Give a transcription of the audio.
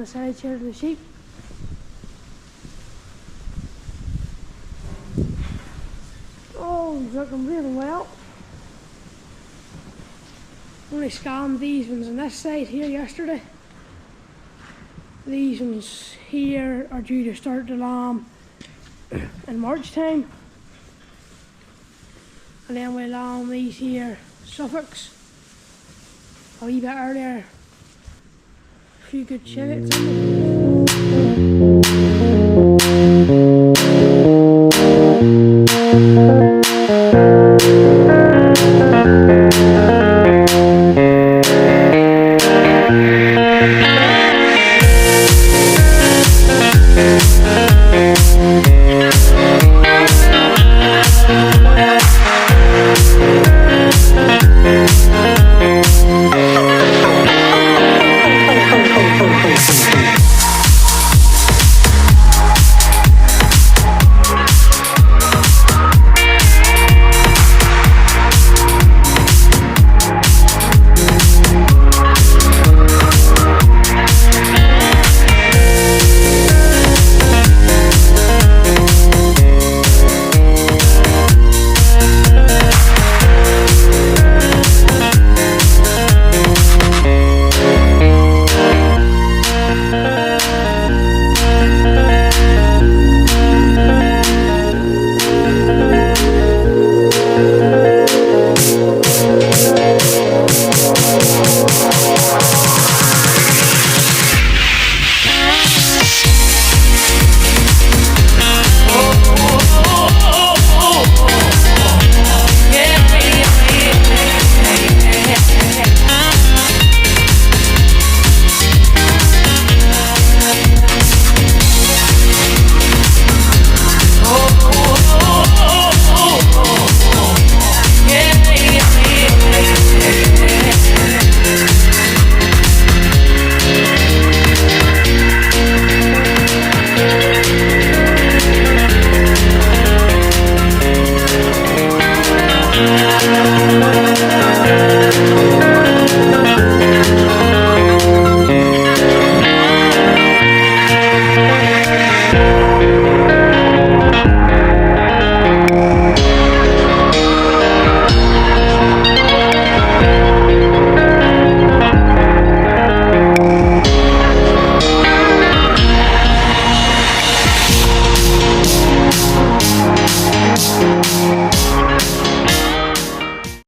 the sides here to the sheep. Oh, it's looking really well. Only scanned these ones on this side here yesterday. These ones here are due to start the lamb in March time. And then we'll lamb these here, Suffolks, a wee bit earlier. A few good shivets in them.